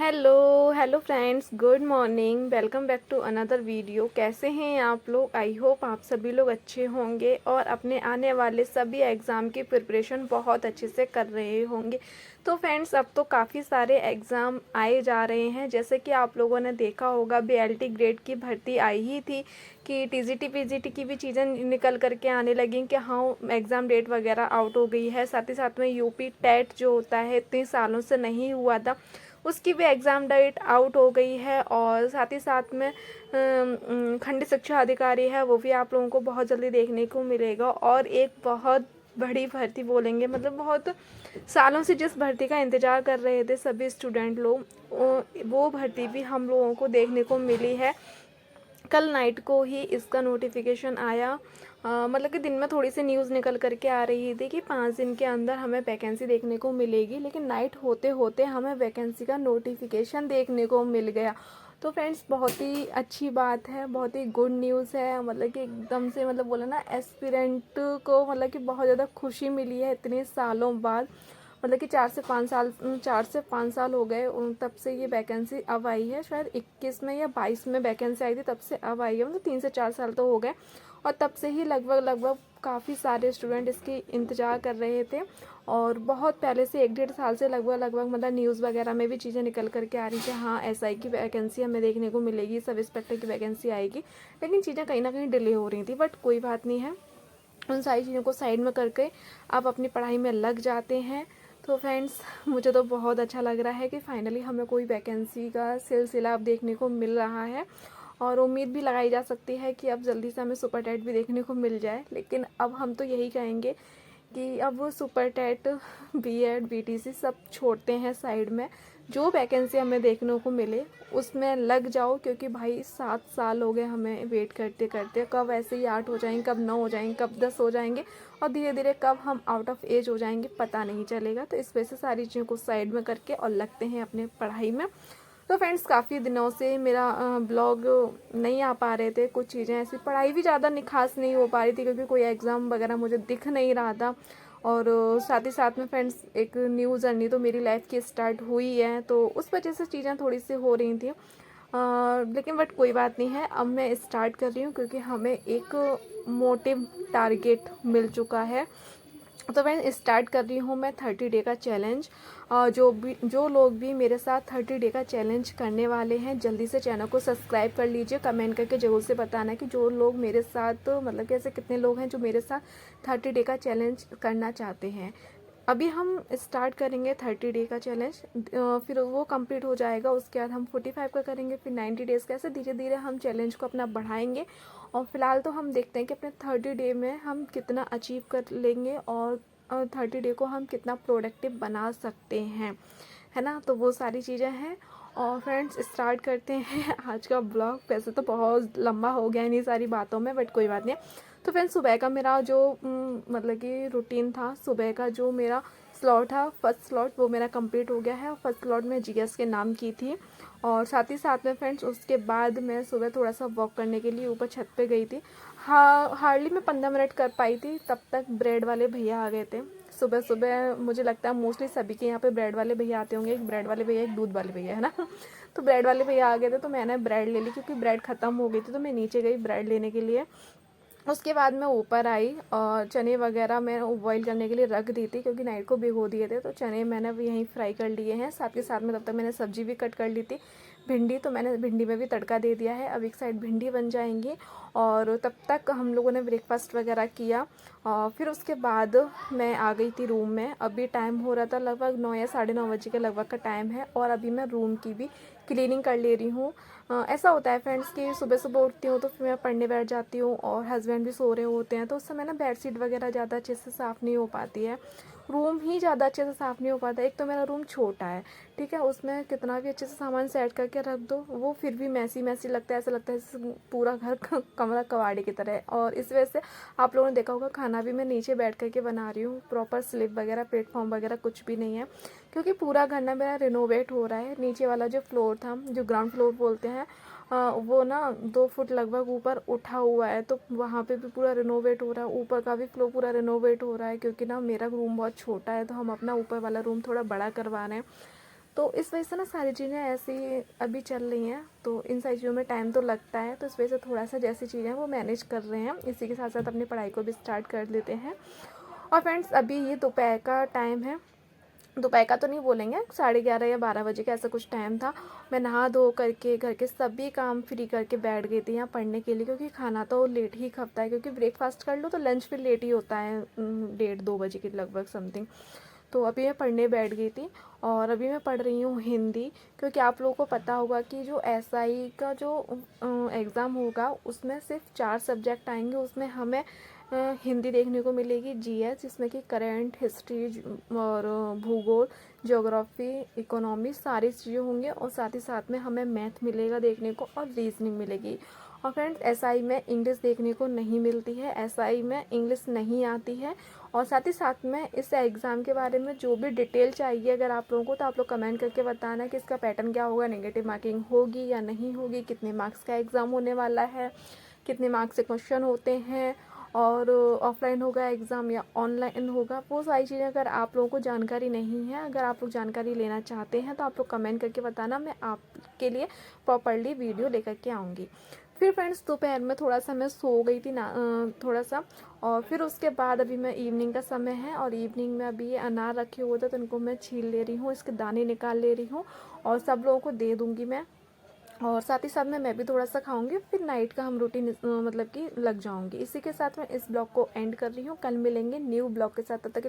Hello friends, good morning. Welcome back to another video. कैसे हैं आप लोग? आई होप आप सभी लोग अच्छे होंगे और अपने आने वाले सभी एग्ज़ाम की प्रिपरेशन बहुत अच्छे से कर रहे होंगे। तो फ्रेंड्स, अब तो काफ़ी सारे एग्ज़ाम आए जा रहे हैं। जैसे कि आप लोगों ने देखा होगा, बीएलटी ग्रेड की भर्ती आई ही थी कि टीजीटी पीजीटी की भी चीज़ें निकल करके आने लगी कि हाँ, एग्ज़ाम डेट वगैरह आउट हो गई है। साथ ही साथ में यूपी टेट जो होता है, इतने सालों से नहीं हुआ था, उसकी भी एग्ज़ाम डेट आउट हो गई है। और साथ ही साथ में खंड शिक्षा अधिकारी है, वो भी आप लोगों को बहुत जल्दी देखने को मिलेगा। और एक बहुत बड़ी भर्ती बोलेंगे, मतलब बहुत सालों से जिस भर्ती का इंतज़ार कर रहे थे सभी स्टूडेंट लोग, वो भर्ती भी हम लोगों को देखने को मिली है। कल नाइट को ही इसका नोटिफिकेशन आया। मतलब कि दिन में थोड़ी सी न्यूज़ निकल करके आ रही थी कि 5 दिन के अंदर हमें वैकेंसी देखने को मिलेगी, लेकिन नाइट होते होते हमें वैकेंसी का नोटिफिकेशन देखने को मिल गया। तो फ्रेंड्स, बहुत ही अच्छी बात है, बहुत ही गुड न्यूज़ है। मतलब कि एकदम से, मतलब बोला ना, एस्पिरेंट को मतलब कि बहुत ज़्यादा खुशी मिली है इतने सालों बाद। मतलब कि 4 से 5 साल हो गए तब से ये वैकेंसी अब आई है। शायद 21 में या 22 में वैकेंसी आई थी, तब से अब आई है। मतलब 3 से 4 साल तो हो गए। और तब से ही लगभग काफ़ी सारे स्टूडेंट इसकी इंतज़ार कर रहे थे। और बहुत पहले से 1 डेढ़ साल से लगभग मतलब न्यूज़ वगैरह में भी चीज़ें निकल करके आ रही थी, हाँ एसआई की वैकेंसी हमें देखने को मिलेगी, सब इंस्पेक्टर की वैकेंसी आएगी। लेकिन चीज़ें कहीं ना कहीं डिले हो रही थी, बट कोई बात नहीं है। उन सारी चीज़ों को साइड में करके आप अपनी पढ़ाई में लग जाते हैं। तो फ्रेंड्स, मुझे तो बहुत अच्छा लग रहा है कि फाइनली हमें कोई वैकेंसी का सिलसिला अब देखने को मिल रहा है। और उम्मीद भी लगाई जा सकती है कि अब जल्दी से हमें सुपर टेट भी देखने को मिल जाए। लेकिन अब हम तो यही कहेंगे कि अब वो सुपर टेट, बीएड, बीटीसी सब छोड़ते हैं साइड में। जो वैकेंसी हमें देखने को मिले उसमें लग जाओ, क्योंकि भाई 7 साल हो गए हमें वेट करते करते। कब ऐसे ही 8 हो जाएंगे, कब 9 हो जाएंगे, कब 10 हो जाएंगे, और धीरे धीरे कब हम आउट ऑफ एज हो जाएंगे पता नहीं चलेगा। तो इस वजह से सारी चीज़ों को साइड में करके और लगते हैं अपने पढ़ाई में। तो फ्रेंड्स, काफ़ी दिनों से मेरा ब्लॉग नहीं आ पा रहे थे। कुछ चीज़ें ऐसी, पढ़ाई भी ज़्यादा खास नहीं हो पा रही थी, क्योंकि कोई एग्ज़ाम वगैरह मुझे दिख नहीं रहा था। और साथ ही साथ में फ्रेंड्स, एक न्यू जर्नी तो मेरी लाइफ की स्टार्ट हुई है, तो उस वजह से चीज़ें थोड़ी सी हो रही थी। लेकिन बट कोई बात नहीं है, अब मैं स्टार्ट कर रही हूँ क्योंकि हमें एक मोटिव टारगेट मिल चुका है। तो मैं स्टार्ट कर रही हूँ मैं 30 डे का चैलेंज। जो लोग भी मेरे साथ 30 डे का चैलेंज करने वाले हैं, जल्दी से चैनल को सब्सक्राइब कर लीजिए। कमेंट करके ज़रूर से बताना कि जो लोग मेरे साथ, मतलब कि ऐसे कितने लोग हैं जो मेरे साथ 30 डे का चैलेंज करना चाहते हैं। अभी हम स्टार्ट करेंगे 30 डे का चैलेंज, फिर वो कंप्लीट हो जाएगा। उसके बाद हम 45 का करेंगे, फिर 90 डेज़ का। ऐसे धीरे धीरे हम चैलेंज को अपना बढ़ाएंगे। और फिलहाल तो हम देखते हैं कि अपने 30 डे में हम कितना अचीव कर लेंगे और 30 डे को हम कितना प्रोडक्टिव बना सकते हैं, है ना। तो वो सारी चीज़ें हैं। और फ्रेंड्स, स्टार्ट करते हैं आज का ब्लॉग। वैसे तो बहुत लंबा हो गया इन्हीं सारी बातों में, बट कोई बात नहीं। तो फ्रेंड्स, सुबह का मेरा जो मतलब कि रूटीन था, सुबह का जो मेरा स्लॉट था, फर्स्ट स्लॉट वो मेरा कंप्लीट हो गया है। और फर्स्ट स्लॉट में जीएस के नाम की थी। और साथ ही साथ में फ्रेंड्स, उसके बाद मैं सुबह थोड़ा सा वॉक करने के लिए ऊपर छत पे गई थी। हाँ, हार्डली मैं 15 मिनट कर पाई थी, तब तक ब्रेड वाले भैया आ गए थे। सुबह सुबह मुझे लगता है मोस्टली सभी के यहाँ पे ब्रेड वाले भैया आते होंगे। एक ब्रेड वाले भैया, एक दूध वाले भैया, है ना। तो ब्रेड वाले भैया आ गए थे, तो मैंने ब्रेड ले ली, क्योंकि ब्रेड ख़त्म हो गई थी। तो मैं नीचे गई ब्रेड लेने के लिए। उसके बाद मैं ऊपर आई और चने वगैरह मैं बॉईल करने के लिए रख दी थी, क्योंकि नाइट को भिगो दिए थे। तो चने मैंने भी यहीं फ्राई कर लिए हैं। साथ के साथ में तब तक मैंने सब्जी भी कट कर ली थी, भिंडी। तो मैंने भिंडी में भी तड़का दे दिया है। अब एक साइड भिंडी बन जाएंगी। और तब तक हम लोगों ने ब्रेकफास्ट वगैरह किया। और फिर उसके बाद मैं आ गई थी रूम में। अभी टाइम हो रहा था लगभग 9 या 9:30 के लगभग का टाइम है। और अभी मैं रूम की भी क्लीनिंग कर ले रही हूँ। ऐसा होता है फ्रेंड्स कि सुबह सुबह उठती हूँ तो फिर मैं पढ़ने बैठ जाती हूँ, और हस्बैंड भी सो रहे होते हैं, तो उस समय ना बेडशीट वगैरह ज़्यादा अच्छे से साफ़ नहीं हो पाती है। रूम ही ज़्यादा अच्छे से साफ़ नहीं हो पाता। एक तो मेरा रूम छोटा है, ठीक है, उसमें कितना भी अच्छे से सामान सेट करके रख दो, वो फिर भी मैसी मैसी लगता है। ऐसा लगता है जैसे पूरा घर कमरा कबाड़ी की तरह है। और इस वजह से आप लोगों ने देखा होगा, खाना भी मैं नीचे बैठ करके बना रही हूँ। प्रॉपर स्लिप वगैरह, प्लेटफॉर्म वगैरह कुछ भी नहीं है, क्योंकि पूरा घर ना मेरा रिनोवेट हो रहा है। नीचे वाला जो फ्लोर था, जो ग्राउंड फ्लोर बोलते हैं, वो ना 2 फुट लगभग ऊपर उठा हुआ है। तो वहाँ पे भी पूरा रिनोवेट हो रहा है। ऊपर का भी फ्लोर पूरा रिनोवेट हो रहा है, क्योंकि ना मेरा रूम बहुत छोटा है, तो हम अपना ऊपर वाला रूम थोड़ा बड़ा करवा रहे हैं। तो इस वजह से ना सारी चीज़ें ऐसी अभी चल रही हैं, तो इन सारी चीज़ों में टाइम तो लगता है, तो इस वजह से थोड़ा सा जैसी चीज़ें हैं वो मैनेज कर रहे हैं। इसी के साथ साथ अपनी पढ़ाई को भी स्टार्ट कर लेते हैं। और फ्रेंड्स अभी ये दोपहर का टाइम है, दोपहर का तो नहीं बोलेंगे, 11:30 या 12 बजे का ऐसा कुछ टाइम था। मैं नहा धो करके घर के सभी काम फ्री करके बैठ गई थी यहाँ पढ़ने के लिए, क्योंकि खाना तो लेट ही खपता है, क्योंकि ब्रेकफास्ट कर लो तो लंच फिर लेट ही होता है, 1:30-2 बजे के लगभग समथिंग। तो अभी मैं पढ़ने बैठ गई थी और अभी मैं पढ़ रही हूँ हिंदी, क्योंकि आप लोगों को पता होगा कि जो एसआई का जो एग्ज़ाम होगा उसमें सिर्फ 4 सब्जेक्ट आएंगे। उसमें हमें हिंदी देखने को मिलेगी, जीएस जिसमें कि करंट, हिस्ट्री और भूगोल, ज्योग्राफी, इकोनॉमी सारी चीज़ें होंगी, और साथ ही साथ में हमें मैथ मिलेगा देखने को और रीजनिंग मिलेगी। और फ्रेंड्स एसआई में इंग्लिश देखने को नहीं मिलती है, एसआई में इंग्लिश नहीं आती है। और साथ ही साथ में इस एग्ज़ाम के बारे में जो भी डिटेल चाहिए अगर आप लोगों को, तो आप लोग कमेंट करके बताना कि इसका पैटर्न क्या होगा, नेगेटिव मार्किंग होगी या नहीं होगी, कितने मार्क्स का एग्ज़ाम होने वाला है, कितने मार्क्स से क्वेश्चन होते हैं, और ऑफलाइन होगा एग्ज़ाम या ऑनलाइन होगा, वो सारी चीज़ें अगर आप लोगों को जानकारी नहीं है, अगर आप लोग जानकारी लेना चाहते हैं तो आप लोग कमेंट करके बताना, मैं आपके लिए प्रॉपरली वीडियो लेकर के आऊँगी। फिर फ्रेंड्स दोपहर में थोड़ा सा मैं सो गई थी ना, थोड़ा सा, और फिर उसके बाद अभी मैं इवनिंग का समय है और इवनिंग में अभी ये अनार रखे हुए थे तो इनको मैं छील ले रही हूँ, इसके दाने निकाल ले रही हूँ और सब लोगों को दे दूँगी मैं। और साथ ही साथ में मैं भी थोड़ा सा खाऊंगी, फिर नाइट का हम रूटीन मतलब कि लग जाऊंगी। इसी के साथ मैं इस ब्लॉग को एंड कर रही हूँ, कल मिलेंगे न्यू ब्लॉग के साथ, तब तक